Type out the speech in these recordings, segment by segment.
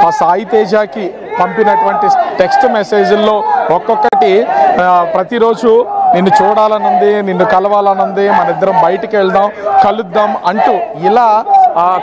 ఆ సాయి తేజకి పంపినటువంటి టెక్స్ట్ మెసేజ్ల్లో ఒక్కొక్కటి ప్రతిరోజు నిన్ను చూడాలనుంది, నిన్ను కలవాలనుంది, మన ఇద్దరం బయటికి కలుద్దాం అంటూ ఇలా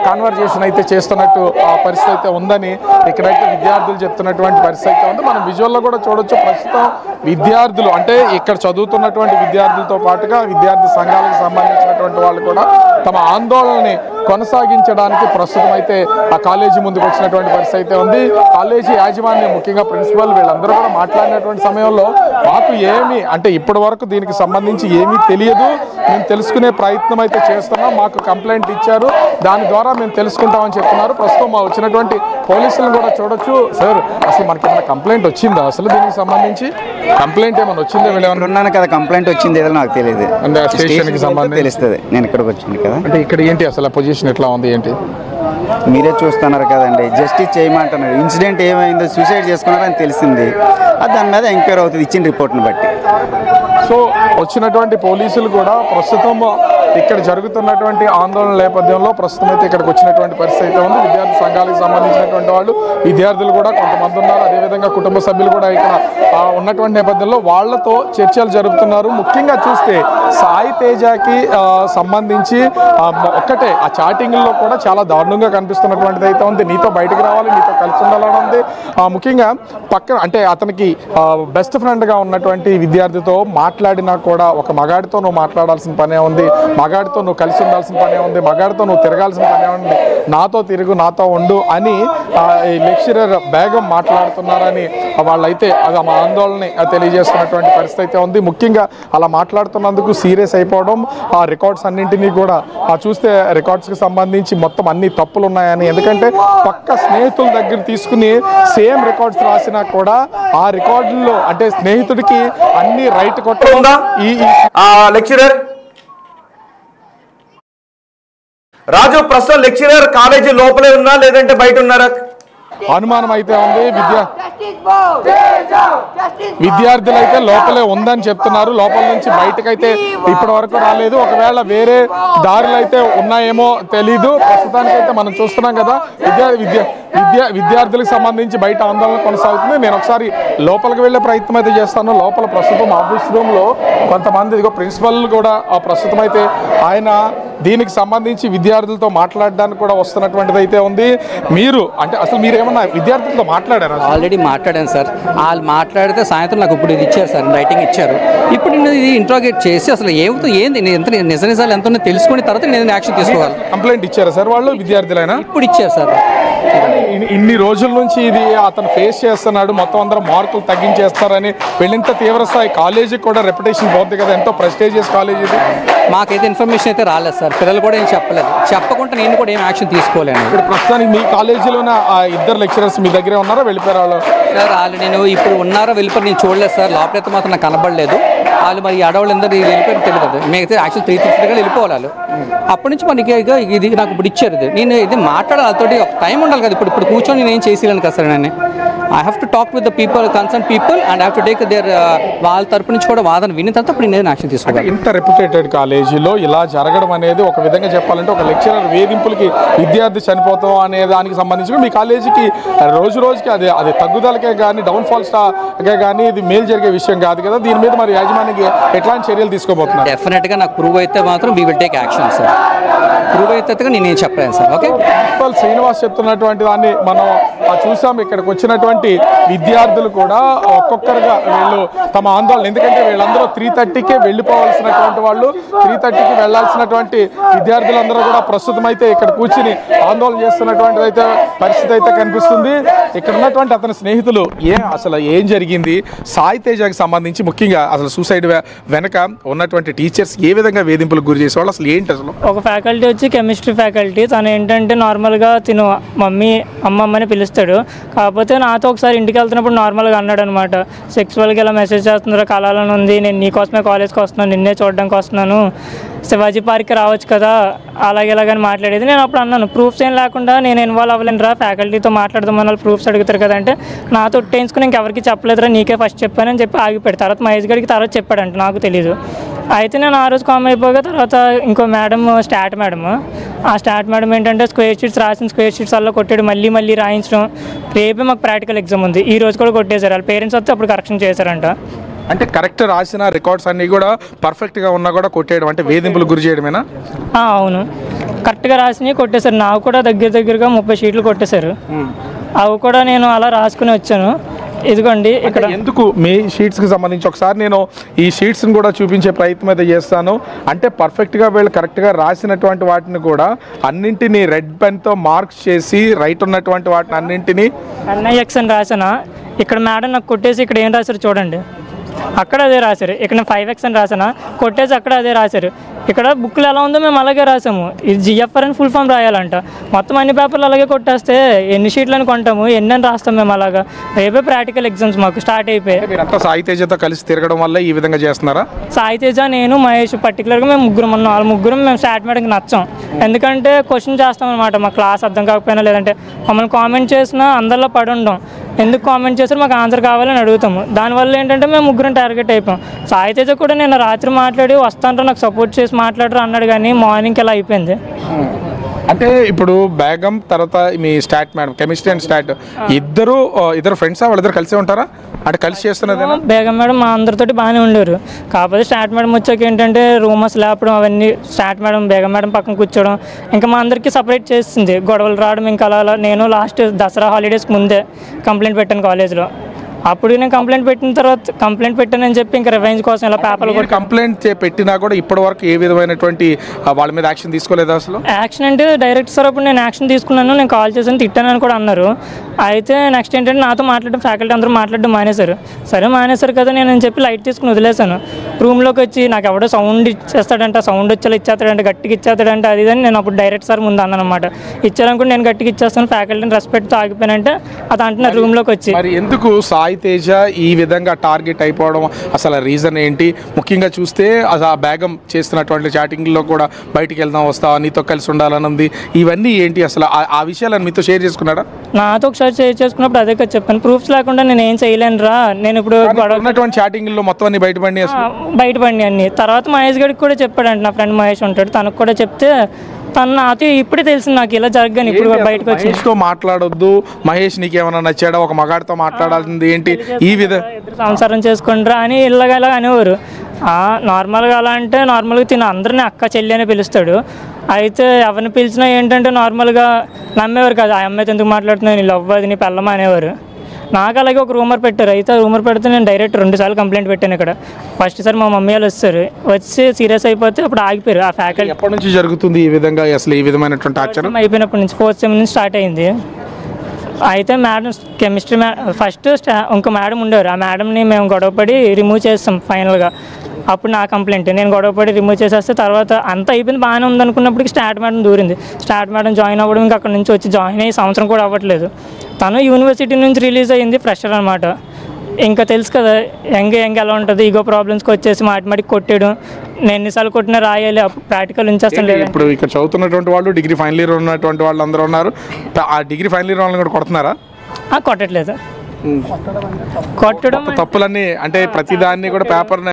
కాన్వర్జేషన్ అయితే చేస్తున్నట్టు ఆ పరిస్థితి అయితే ఉందని ఇక్కడైతే విద్యార్థులు చెప్తున్నటువంటి పరిస్థితి అయితే ఉంది. మనం విజువల్లో కూడా చూడొచ్చు. ప్రస్తుతం విద్యార్థులు అంటే ఇక్కడ చదువుతున్నటువంటి విద్యార్థులతో పాటుగా విద్యార్థి సంఘాలకు సంబంధించినటువంటి వాళ్ళు కూడా తమ ఆందోళనని కొనసాగించడానికి ప్రస్తుతం అయితే ఆ కాలేజీ ముందుకు వచ్చినటువంటి పరిస్థితి అయితే ఉంది. కాలేజీ యాజమాన్యం ముఖ్యంగా ప్రిన్సిపల్ వీళ్ళందరూ కూడా మాట్లాడినటువంటి సమయంలో మాకు ఏమి అంటే ఇప్పటి వరకు దీనికి సంబంధించి ఏమీ తెలియదు, మేము తెలుసుకునే ప్రయత్నం అయితే చేస్తున్నాం, మాకు కంప్లైంట్ ఇచ్చారు, దాని ద్వారా మేము తెలుసుకుంటామని చెప్తున్నారు. ప్రస్తుతం మా వచ్చినటువంటి పోలీసులను కూడా చూడొచ్చు. సార్ అసలు మనకి ఏమైనా కంప్లైంట్ వచ్చిందా? అసలు దీనికి సంబంధించి కంప్లైంట్ ఏమైనా వచ్చిందా? వీళ్ళు ఉన్నాను కదా, కంప్లైంట్ వచ్చింది ఏదో నాకు తెలియదు. అంటే స్టేషన్కి సంబంధించి తెలుస్తుంది. నేను ఇక్కడికి వచ్చింది కదా. అంటే ఇక్కడ ఏంటి అసలు పొజిషన్ ఎట్లా ఉంది ఏంటి మీరే చూస్తున్నారు కదండి. జస్టిస్ చేయమంటున్నారు. ఇన్సిడెంట్ ఏమైందో సూసైడ్ చేసుకున్నారని తెలిసింది. అది దాని మీద ఎంక్వైరీ అవుతుంది ఇచ్చిన రిపోర్ట్ని బట్టి. సో వచ్చినటువంటి పోలీసులు కూడా ప్రస్తుతం ఇక్కడ జరుగుతున్నటువంటి ఆందోళన నేపథ్యంలో ప్రస్తుతం అయితే ఇక్కడికి వచ్చినటువంటి పరిస్థితి అయితే ఉంది. విద్యార్థి సంఘాలకు సంబంధించినటువంటి వాళ్ళు విద్యార్థులు కూడా కొంతమంది ఉన్నారు. అదేవిధంగా కుటుంబ సభ్యులు కూడా ఇక్కడ ఉన్నటువంటి నేపథ్యంలో వాళ్లతో చర్చలు జరుపుతున్నారు. ముఖ్యంగా చూస్తే సాయి తేజకి సంబంధించి ఒక్కటే ఆ చాటింగ్లో కూడా చాలా దారుణంగా కనిపిస్తున్నటువంటిది అయితే ఉంది. నీతో బయటకు రావాలి, నీతో కలిసి ఉండాలని ఉంది. ముఖ్యంగా పక్కన అంటే అతనికి బెస్ట్ ఫ్రెండ్గా ఉన్నటువంటి విద్యార్థితో మాట్లాడినా కూడా ఒక మగాడితో నువ్వు మాట్లాడాల్సిన పనే ఉంది, మగాడితో నువ్వు కలిసి ఉండాల్సిన పనే ఉంది, మగాడితో నువ్వు తిరగాల్సిన పనే ఉంది, నాతో తిరుగు, నాతో ఉండు అని లెక్చరర్ బేగం మాట్లాడుతున్నారని వాళ్ళైతే అది మా ఆందోళనని తెలియజేస్తున్నటువంటి పరిస్థితి అయితే ఉంది. ముఖ్యంగా అలా మాట్లాడుతున్నందుకు సీరియస్ అయిపోవడం, ఆ రికార్డ్స్ అన్నింటినీ కూడా చూస్తే రికార్డ్స్కి సంబంధించి మొత్తం అన్ని తప్పులు ఉన్నాయని, ఎందుకంటే పక్క స్నేహితుల దగ్గర తీసుకుని సేమ్ రికార్డ్స్ రాసినా కూడా ఆ రికార్డుల్లో అంటే స్నేహితుడికి అన్ని రైట్ కొట్టకుండా ఈ లెక్చరర్ రాజు ప్రస్తుతం లెక్చరర్ కాలేజీ లోపలే ఉన్నా లేదంటే బయట ఉన్నారా? అనుమానం అయితే ఉంది. విద్యార్థులు అయితే లోపలే ఉందని చెప్తున్నారు. లోపల నుంచి బయటకైతే ఇప్పటి వరకు రాలేదు. ఒకవేళ వేరే దారులు అయితే ఉన్నాయేమో తెలీదు. ప్రస్తుతానికైతే మనం చూస్తున్నాం కదా విద్యార్థులకు సంబంధించి బయట ఆందోళన కొనసాగుతుంది. నేను ఒకసారి లోపలికి వెళ్ళే ప్రయత్నం అయితే చేస్తాను. లోపల ప్రస్తుతం ఆఫీస్ రూమ్లో కొంతమంది ఇదిగో ప్రిన్సిపల్ కూడా ప్రస్తుతం అయితే ఆయన దీనికి సంబంధించి విద్యార్థులతో మాట్లాడడానికి కూడా వస్తున్నటువంటిది అయితే ఉంది. మీరు అంటే అసలు మీరు ఏమన్నా విద్యార్థులతో మాట్లాడారా? ఆల్రెడీ మాట్లాడాను సార్. వాళ్ళు మాట్లాడితే సాయంత్రం నాకు ఇప్పుడు ఇది ఇచ్చారు సార్, రైటింగ్ ఇచ్చారు. ఇప్పుడు నేను ఇది ఇంట్రాగేట్ చేసి అసలు ఏంది ఎంత నిజ నిజాలు ఎంత తెలుసుకున్న తర్వాత నేను యాక్షన్ తీసుకోవాలి. కంప్లైంట్ ఇచ్చారా సార్ వాళ్ళు విద్యార్థులైనా? ఇప్పుడు ఇచ్చారు సార్. ఇన్ని రోజుల నుంచి ఇది అతను ఫేస్ చేస్తున్నాడు, మొత్తం అందరూ మార్కులు తగ్గించేస్తారని వీళ్ళంత తీవ్ర స్థాయి కాలేజీకి కూడా రెప్యుటేషన్ పోతుంది కదా, ఎంతో ప్రెస్టీజియస్ కాలేజ్ ఇది. మాకైతే ఇన్ఫర్మేషన్ అయితే రాలేదు సార్. పిల్లలు కూడా ఏం చెప్పలేదు. చెప్పకుండా నేను కూడా ఏం యాక్షన్ తీసుకోలేను. ఇప్పుడు ప్రస్తుతానికి మీ కాలేజీలోనే ఇద్దరు లెక్చరర్స్ మీ దగ్గరే ఉన్నారా, వెళ్ళిపోయారు వాళ్ళు? సార్ వాళ్ళు నేను ఇప్పుడు ఉన్నారో వెళ్ళిపోయి నేను చూడలేదు సార్. లోపలైతే మాత్రం నాకు కనబడలేదు. వాళ్ళు మరి అడవులు అందరూ వెళ్ళిపోయి తెలియదు. మేమైతే యాక్చువల్ 3:30 వెళ్ళిపోవాలి వాళ్ళు. అప్పటి నుంచి మనకి ఇది నాకు ఇప్పుడు ఇచ్చారు. నేను ఇది మాట్లాడాలి వాళ్ళతోటి, ఒక టైం ఉండాలి కదా. ఇప్పుడు కూర్చొని నేను ఏం చేసేయాలని కదా సార్. నేను I have to talk with the people, concern people, and have to take their వాళ్ళ తరపు నుంచి కూడా వాదన విని తర్వాత ఇప్పుడు నేను యాక్షన్ తీసుకోవాలి. ఇంత రెప్యుటేటెడ్ కాలేజీలో ఇలా జరగడం అనేది ఒక విధంగా చెప్పాలంటే ఒక లెక్చరర్ వేధింపులకి విద్యార్థి చనిపోతాం అనే దానికి సంబంధించి మీ కాలేజీకి రోజు రోజుకి అది తగ్గుదలకే కానీ డౌన్ఫాల్స్కే కానీ ఇది మేలు జరిగే విషయం కాదు కదా. దీని మీద మరి యాజమాన్యానికి ఎట్లాంటి చర్యలు తీసుకోబోతున్నారు? డెఫినెట్గా నాకు ప్రూవ్ అయితే మాత్రం we will take action sir. Prove అయితే నేను చెప్పలేను సార్. ఓకే, ప్రిన్సిపల్ శ్రీనివాస్ చెప్తున్నటువంటి దాన్ని మనం చూసాం. ఇక్కడికి వచ్చినటువంటి విద్యార్థులు కూడా ఒక్కొక్కరుగా వీళ్ళు తమ ఆందోళన, ఎందుకంటే వీళ్ళందరూ 3:30కే వెళ్ళిపోవాల్సినటువంటి వాళ్ళు, 3:30కి వెళ్లాల్సినటువంటి విద్యార్థులందరూ కూడా ప్రస్తుతం అయితే ఇక్కడ కూర్చుని ఆందోళన చేస్తున్నటువంటిది అయితే పరిస్థితి అయితే కనిపిస్తుంది. ఇక్కడ ఉన్నటువంటి అతని స్నేహితులు అసలు ఏం జరిగింది, సాయి తేజకి సంబంధించి ముఖ్యంగా అసలు సూసైడ్ వెనక ఉన్నటువంటి టీచర్స్ ఏ విధంగా వేధింపులకు గురి చేసేవాళ్ళు, అసలు ఏంటి అసలు? ఒక ఫ్యాకల్టీ వచ్చి కెమిస్ట్రీ ఫ్యాకల్టీ, తను ఏంటంటే నార్మల్గా తిను మమ్మీ అమ్మమ్మని పిలుస్తాడు. కాకపోతే నాతో ఒకసారి ఇంటికి వెళ్తున్నప్పుడు నార్మల్గా అన్నాడు అనమాట, సెక్సువల్గా ఇలా మెసేజ్ చేస్తున్నారు, కళాలను ఉంది, నేను నీకోసమే కాలేజ్కి వస్తున్నాను, నిన్నే చూడడానికి వస్తున్నాను, శివాజీ పార్క్కి రావచ్చు కదా, అలాగే ఇలాగని మాట్లాడేది. నేను అప్పుడు అన్నాను, ప్రూఫ్స్ ఏం లేకుండా నేను ఇన్వాల్వ్ అవ్వలేనురా, ఫ్యాకల్టీతో మాట్లాడదామని వాళ్ళు ప్రూఫ్స్ అడుగుతారు కదంటే నాతో ఉట్టేయించుకుని ఇంకెవరికి చెప్పలేదురా, నీకే ఫస్ట్ చెప్పానని చెప్పి ఆగిపెడతారు. తర్వాత మహేష్ గడికి తర్వాత చెప్పాడంట, నాకు తెలీదు. అయితే నేను ఆ రోజు కామ్ అయిపోగా తర్వాత ఇంకో మేడం స్టాట్ మేడం, ఆ స్టాట్ మేడం ఏంటంటే స్క్వేర్ షీట్స్ రాసిన స్క్వేర్ షీట్స్ అలా కొట్టాడు, మళ్ళీ మళ్ళీ రాయించడం. రేపే మాకు ప్రాక్టికల్ ఎగ్జామ్ ఉంది, ఈ రోజు కూడా కొట్టేశారు. వాళ్ళ పేరెంట్స్ వస్తే అప్పుడు కరెక్షన్ చేశారంట. అంటే కరెక్ట్ రాసిన రికార్డ్స్ అన్నీ కూడా పర్ఫెక్ట్గా ఉన్నా కూడా కొట్టేయడం అంటే వేధింపులు గురి చేయడమేనా? అవును, కరెక్ట్గా రాసినవి కొట్టేశారు. నాకు కూడా దగ్గరగా 30 షీట్లు కొట్టేశారు. అవి కూడా నేను అలా రాసుకుని వచ్చాను. ఇదిగోండి ఇక్కడ. ఎందుకు మీ షీట్స్కి సంబంధించి ఒకసారి నేను ఈ షీట్స్ని కూడా చూపించే ప్రయత్నం అయితే చేస్తాను. అంటే పర్ఫెక్ట్గా వీళ్ళు కరెక్ట్గా రాసినటువంటి వాటిని కూడా అన్నింటినీ రెడ్ పెన్తో మార్క్స్ చేసి రైట్ ఉన్నటువంటి వాటిని అన్నింటినీ NIX అని రాసానా. ఇక్కడ మేడం నాకు కొట్టేసి ఇక్కడ ఏం రాశారు చూడండి, అక్కడ అదే రాశారు. ఇక్కడ నేను 5X అని రాసానా, కొట్టేసి అక్కడ అదే రాశారు. ఇక్కడ బుక్లు ఎలా ఉందో మేము అలాగే రాసాము. ఇది GFR అని ఫుల్ ఫామ్ రాయాలంట. మొత్తం అన్ని పేపర్లు అలాగే కొట్టేస్తే ఎన్ని షీట్లని కొంటాము, ఎన్ని అని రాస్తాం మేము అలాగా. రేపే ప్రాక్టికల్ ఎగ్జామ్స్ మాకు స్టార్ట్ అయిపోయాయి. మీరంతా సాయి తేజతో కలిసి తిరగడం వల్ల ఈ విధంగా చేస్తున్నారా? సాయి తేజ, నేను, మహేష్ పర్టికులర్గా మేము ముగ్గురం ఉన్నాం. వాళ్ళ ముగ్గురం మేము స్టార్ట్ మేడంకి నచ్చాం. ఎందుకంటే క్వశ్చన్ చేస్తాం అనమాట, మా క్లాస్ అర్థం కాకపోయినా లేదంటే మమ్మల్ని కామెంట్ చేసినా అందరిలో పడి ఉండం. ఎందుకు కామెంట్ చేశారు, మాకు ఆన్సర్ కావాలని అడుగుతాము. దానివల్ల ఏంటంటే మేము ముగ్గురం టార్గెట్ అయిపోయాం. సాయి తేజ కూడా నేను రాత్రి మాట్లాడి వస్తాంటారు, నాకు సపోర్ట్ చేసి మాట్లాడరు అన్నాడు, కానీ మార్నింగ్కి ఎలా అయిపోయింది. అంటే ఇప్పుడు బేగం తర్వాత మీ stat madam, chemistry and stat ఇద్దరు ఫ్రెండ్సా? వాళ్ళిద్దరు కలిసే ఉంటారా? అంటే కలిసి చేస్తున్నది? బేగం మేడం మా అందరితోటి బాగానే ఉండేవారు. కాకపోతే స్టాట్ మేడం వచ్చాక ఏంటంటే రూమర్స్ లేపడం అవన్నీ, స్టాట్ మేడం బేగం మేడం పక్కన కూర్చోవడం, ఇంకా మా అందరికీ సపరేట్ చేస్తుంది. గొడవలు రావడం ఇంకా అలా. నేను లాస్ట్ దసరా హాలిడేస్కి ముందే కంప్లైంట్ పెట్టాను కాలేజ్లో. అప్పుడు నేను కంప్లైంట్ పెట్టిన తర్వాత కంప్లైంట్ పెట్టానని చెప్పి ఇంకా రివెంజ్ కోసం ఇలా పేపర్లు కూడా కంప్లైంట్ పెట్టినా కూడా ఇప్పటి వరకు ఏ విధమైనటువంటి వాళ్ళ మీద యాక్షన్ తీసుకోలేదు అసలు? యాక్షన్ అంటే డైరెక్ట్ సార్ అప్పుడు నేను యాక్షన్ తీసుకున్నాను, నేను కాల్ చేశాను, తిట్టానని కూడా అన్నారు. అయితే నెక్స్ట్ ఏంటంటే నాతో మాట్లాడడం, ఫ్యాకల్టీ అందరూ మాట్లాడడం మానేశారు. సరే మానేశారు కదా నేను చెప్పి లైట్ తీసుకుని వదిలేశాను. రూమ్లోకి వచ్చి నాకు ఎవడో సౌండ్ ఇచ్చేస్తాడంట, సౌండ్ వచ్చేలా ఇచ్చేస్తాడంట, గట్టిగా ఇచ్చేస్తాడంట, అది అని నేను అప్పుడు డైరెక్ట్ సార్ ముందు అన్నాను అనమాట. ఇచ్చారనుకుంటే నేను గట్టిగా ఇచ్చేస్తాను, ఫ్యాకల్టీని రెస్పెక్ట్తో ఆగిపోయానంటే అది అంటున్నారు రూమ్లోకి వచ్చి. మరి ఎందుకు సాయి తేజ ఈ విధంగా టార్గెట్ అయిపోవడం అసలు రీజన్ ఏంటి? ముఖ్యంగా చూస్తే అసలు ఆ బేగం చేస్తున్నటువంటి చాటింగ్లో కూడా బయటికి వెళ్దాం, వస్తావా, నీతో కలిసి ఉండాలని ఉంది, ఇవన్నీ ఏంటి అసలు? ఆ విషయాలను మీతో షేర్ చేసుకున్నాడా? నాతో ఒకసారి షేర్ చేసుకున్నప్పుడు అదే కదా చెప్పాను, ప్రూఫ్స్ లేకుండా నేను ఏం చేయలేను రా. నేను ఇప్పుడు ఉన్నటువంటి చాటింగ్లో మొత్తం అన్ని బయటపడి అన్ని. తర్వాత మహేష్ గడికి కూడా చెప్పాడంట, నా ఫ్రెండ్ మహేష్ ఉంటాడు, తనకు కూడా చెప్తే తను నాతో ఇప్పుడే తెలిసింది నాకు ఇలా జరగని. ఇప్పుడు బయటకు వచ్చి మహేష్తో మాట్లాడొద్దు, మహేష్ నీకేమైనా నచ్చాడా, ఒక మగాడితో మాట్లాడాల్సింది ఏంటి, ఈ విధంగా సంసారం చేసుకుంటారా అని ఇలాగ అనేవారు. నార్మల్గా అలా అంటే నార్మల్గా తిన అందరినీ అక్క చెల్లి అని పిలుస్తాడు. అయితే ఎవరిని పిలిచినా ఏంటంటే నార్మల్గా నమ్మేవారు కదా, ఆ అమ్మాయితో ఎందుకు మాట్లాడుతున్నావు, నీ లవ్ అది నీ పెళ్ళమా అనేవారు. నాకు అలాగే ఒక రూమర్ పెట్టారు. అయితే రూమర్ పెడితే నేను డైరెక్ట్ 2 సార్లు కంప్లైంట్ పెట్టాను. ఇక్కడ ఫస్ట్ సార్ మా మమ్మీ వాళ్ళు వచ్చారు, వచ్చి సీరియస్ అయిపోతే అప్పుడు ఆగిపోయారు. ఆ ఫ్యాకల్టీ ఎప్పటి నుంచి జరుగుతుంది ఈ విధంగా అసలు ఈ విధమైనటువంటి ఆచరణ? అయిపోయినప్పటి నుంచి 4th సెమ్ నుంచి స్టార్ట్ అయింది. అయితే మేడం కెమిస్ట్రీ ఫస్ట్ ఇంకో మేడం ఉండేవారు, ఆ మేడంని మేము గొడవపడి రిమూవ్ చేస్తాం ఫైనల్గా. అప్పుడు నా కంప్లైంట్ నేను గొడవపడి రిమూవ్ చేసేస్తే తర్వాత అంతా అయిపోయింది, బాగానే ఉందనుకున్నప్పటికీ స్టాట్ మేడం దూరింది. స్టాట్ మేడం జాయిన్ అవ్వడం, ఇంకా అక్కడ నుంచి వచ్చి జాయిన్ అయ్యి సంవత్సరం కూడా అవ్వట్లేదు. తను యూనివర్సిటీ నుంచి రిలీజ్ అయ్యింది, ఫ్రెషర్ అనమాట. ఇంకా తెలుసు కదా యంగ్ ఎలా ఉంటుంది, ఈగో ప్రాబ్లమ్స్కి వచ్చేసి మాటిమాటికి కొట్టేయడం. నేను ఎన్నిసార్లు కొట్టినా రాయాలి, అప్పుడు ప్రాక్టికల్ ఉంచేస్తాను. లేదు ఇప్పుడు ఇక్కడ చదువుతున్నటువంటి వాళ్ళు, డిగ్రీ ఫైనల్ ఇయర్ ఉన్నటువంటి వాళ్ళు అందరూ ఉన్నారు. ఆ డిగ్రీ ఫైనల్ ఇయర్ వాళ్ళని కూడా కొడుతున్నారా? కొట్టట్లేదు. కొట్టడం తప్పులన్నీ అంటే ప్రతిదాన్ని కూడా పేపర్